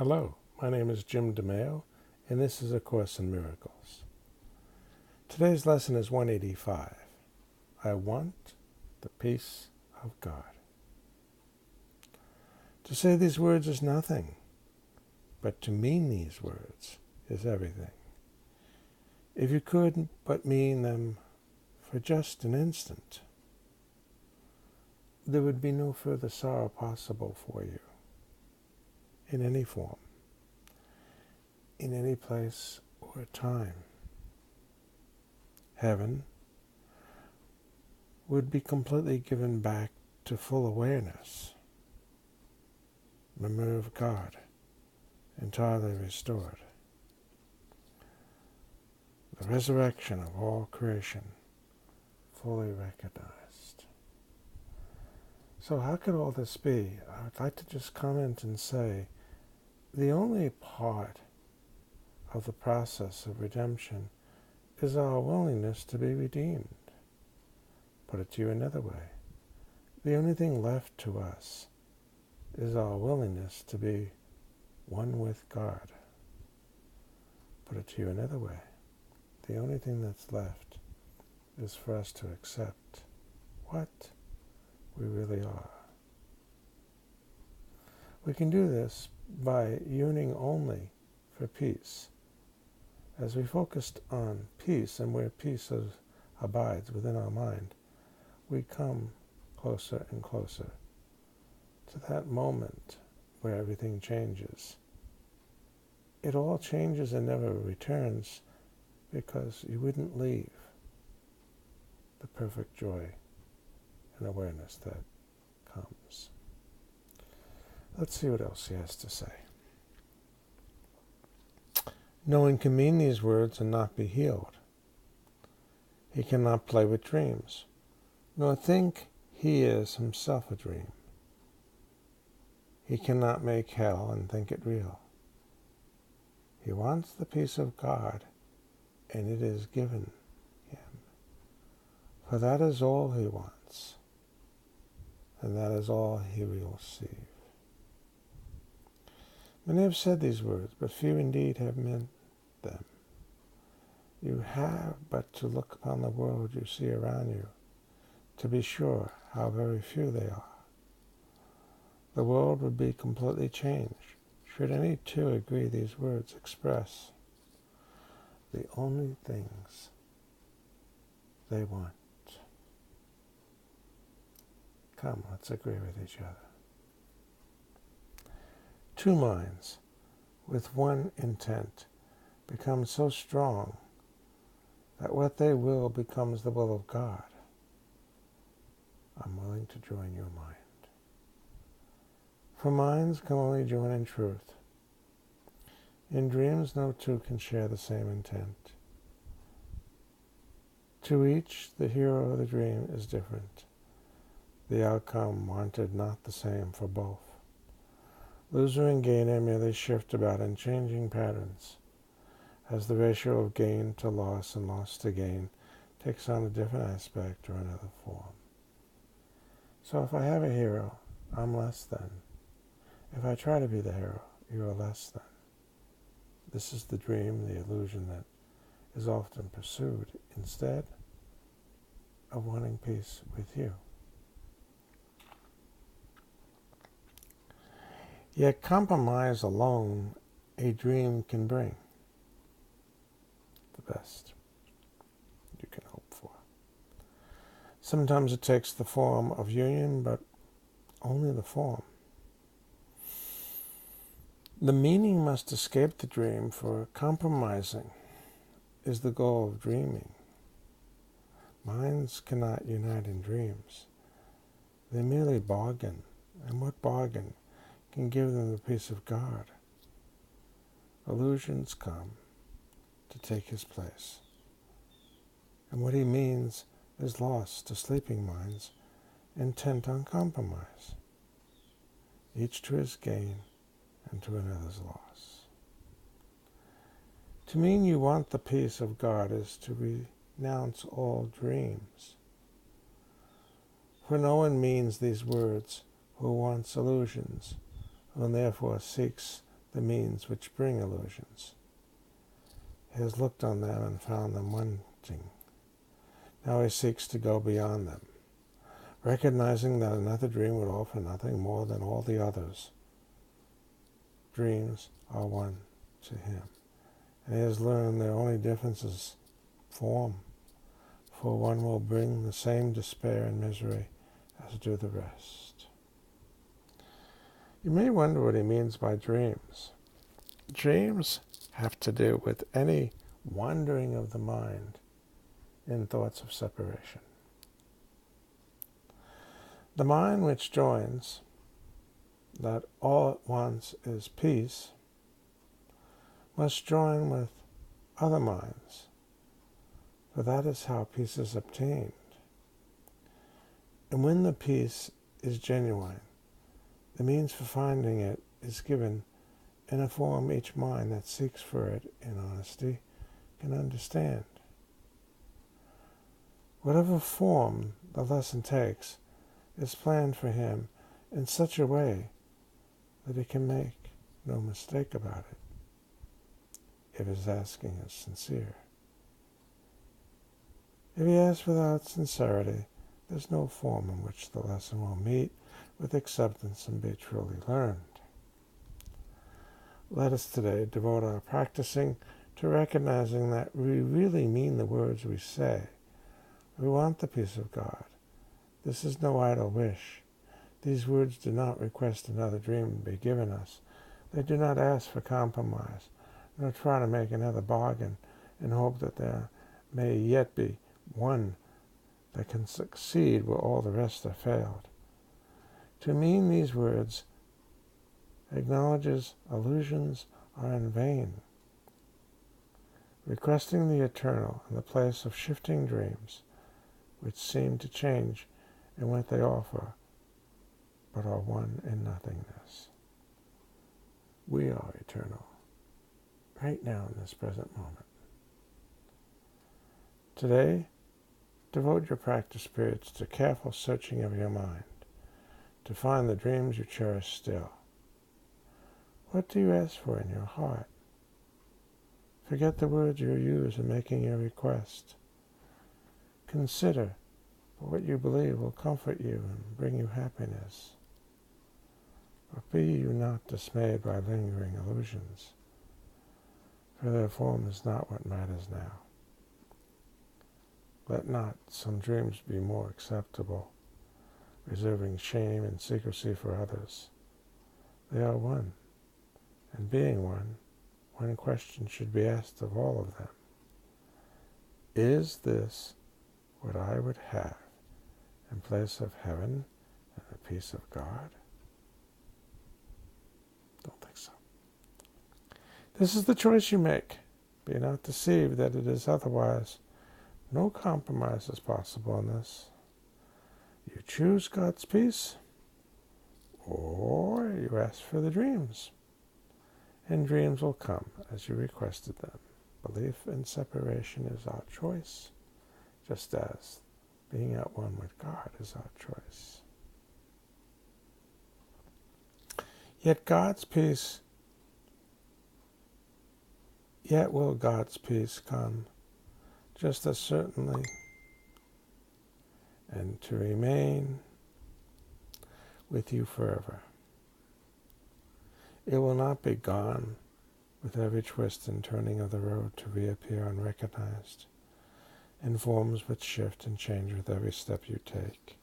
Hello, my name is Jim DeMeo, and this is A Course in Miracles. Today's lesson is 185. I want the peace of God. To say these words is nothing, but to mean these words is everything. If you could but mean them for just an instant, there would be no further sorrow possible for you, in any form, in any place or time. Heaven would be completely given back to full awareness. Memory of God entirely restored. The resurrection of all creation fully recognized. So how could all this be? I would like to just comment and say the only part of the process of redemption is our willingness to be redeemed. Put it to you another way. The only thing left to us is our willingness to be one with God. Put it to you another way. The only thing that's left is for us to accept what we really are. We can do this by yearning only for peace. As we focused on peace and where peace abides within our mind, we come closer and closer to that moment where everything changes. It all changes and never returns because you wouldn't leave the perfect joy and awareness that comes. Let's see what else he has to say. No one can mean these words and not be healed. He cannot play with dreams, nor think he is himself a dream. He cannot make hell and think it real. He wants the peace of God, and it is given him. For that is all he wants, and that is all he will receive. Many have said these words, but few indeed have meant them. You have but to look upon the world you see around you to be sure how very few they are. The world would be completely changed should any two agree these words express the only things they want. Come, let's agree with each other. Two minds with one intent become so strong that what they will becomes the will of God. I'm willing to join your mind. For minds can only join in truth. In dreams, no two can share the same intent. To each, the hero of the dream is different. The outcome wanted not the same for both. Loser and gainer merely shift about in changing patterns, as the ratio of gain to loss and loss to gain takes on a different aspect or another form. So if I have a hero, I'm less than. If I try to be the hero, you are less than. This is the dream, the illusion that is often pursued instead of wanting peace with you. Yet compromise alone a dream can bring the best you can hope for. Sometimes it takes the form of union, but only the form. The meaning must escape the dream, for compromising is the goal of dreaming. Minds cannot unite in dreams. They merely bargain, and what bargain can give them the peace of God? Illusions come to take his place, and what he means is lost to sleeping minds intent on compromise, each to his gain and to another's loss. To mean you want the peace of God is to renounce all dreams. For no one means these words who wants illusions, and therefore seeks the means which bring illusions. He has looked on them and found them wanting. Now he seeks to go beyond them, recognizing that another dream would offer nothing more than all the others. Dreams are one to him, and he has learned their only difference is form, for one will bring the same despair and misery as do the rest. You may wonder what he means by dreams. Dreams have to do with any wandering of the mind in thoughts of separation. The mind which joins that all it wants is peace must join with other minds, for that is how peace is obtained. And when the peace is genuine, the means for finding it is given in a form each mind that seeks for it in honesty can understand. Whatever form the lesson takes is planned for him in such a way that he can make no mistake about it, if his asking is sincere. If he asks without sincerity, there's no form in which the lesson will meet with acceptance and be truly learned. Let us today devote our practicing to recognizing that we really mean the words we say. We want the peace of God. This is no idle wish. These words do not request another dream be given us. They do not ask for compromise, nor try to make another bargain in hope that there may yet be one that can succeed where all the rest have failed. To mean these words acknowledges illusions are in vain. Requesting the eternal in the place of shifting dreams, which seem to change in what they offer, but are one in nothingness. We are eternal, right now in this present moment. Today, devote your practice periods to careful searching of your mind, to find the dreams you cherish still. What do you ask for in your heart? Forget the words you use in making your request. Consider what you believe will comfort you and bring you happiness. But be you not dismayed by lingering illusions, for their form is not what matters now. Let not some dreams be more acceptable, reserving shame and secrecy for others. They are one, and being one question should be asked of all of them. Is this what I would have in place of heaven and the peace of God? Don't think so. This is the choice you make. Be not deceived that it is otherwise. No compromise is possible in this. You choose God's peace, or you ask for the dreams. And dreams will come as you requested them. Belief in separation is our choice, just as being at one with God is our choice. Yet will God's peace come just as certainly, and to remain with you forever. It will not be gone with every twist and turning of the road to reappear unrecognized in forms which shift and change with every step you take.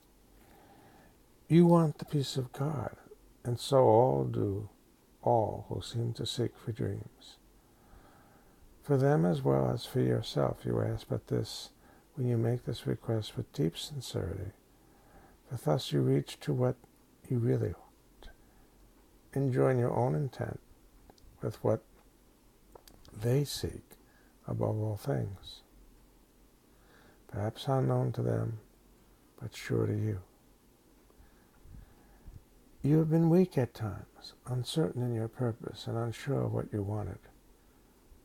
You want the peace of God, and so all do, all who seem to seek for dreams. For them as well as for yourself you ask but this when you make this request with deep sincerity, for thus you reach to what you really want, and join your own intent with what they seek above all things, perhaps unknown to them, but sure to you. You have been weak at times, uncertain in your purpose, and unsure of what you wanted,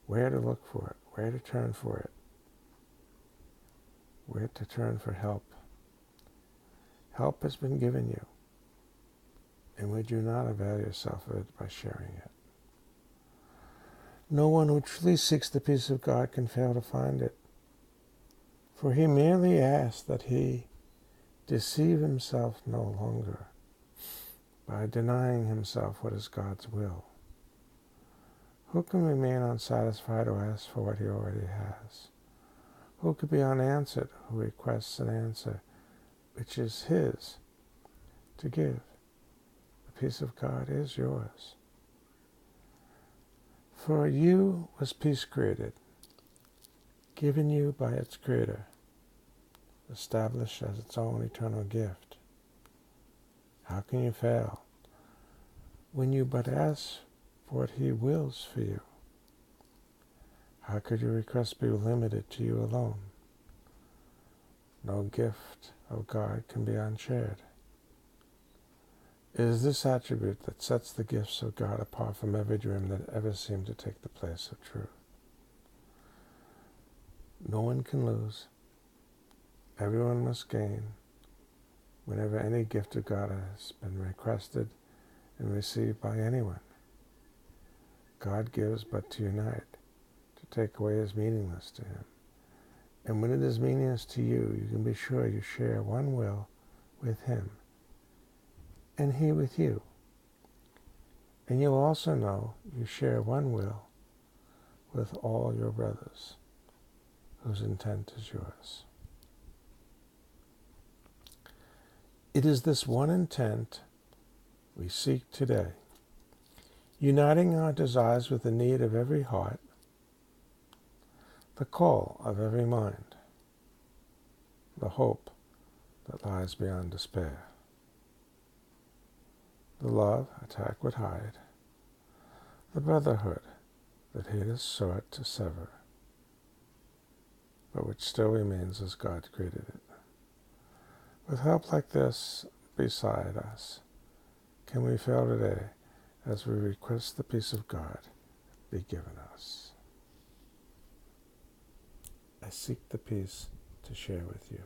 where to look for it, where to turn for it, where to turn for help. Help has been given you, and would you not avail yourself of it by sharing it? No one who truly seeks the peace of God can fail to find it, for he merely asks that he deceive himself no longer by denying himself what is God's will. Who can remain unsatisfied who asks for what he already has? Who could be unanswered who requests an answer which is his to give? The peace of God is yours. For you was peace created, given you by its creator, established as its own eternal gift. How can you fail when you but ask for what he wills for you? How could your request be limited to you alone? No gift of God can be unshared. It is this attribute that sets the gifts of God apart from every dream that ever seemed to take the place of truth. No one can lose. Everyone must gain whenever any gift of God has been requested and received by anyone. God gives but to unite. To take away is meaningless to him. And when it is meaningless to you, you can be sure you share one will with him, and he with you. And you'll also know you share one will with all your brothers, whose intent is yours. It is this one intent we seek today, uniting our desires with the need of every heart, the call of every mind, the hope that lies beyond despair. The love attack would hide, the brotherhood that haters sought to sever, but which still remains as God created it. With help like this beside us, can we fail today as we request the peace of God be given us? I seek the peace to share with you.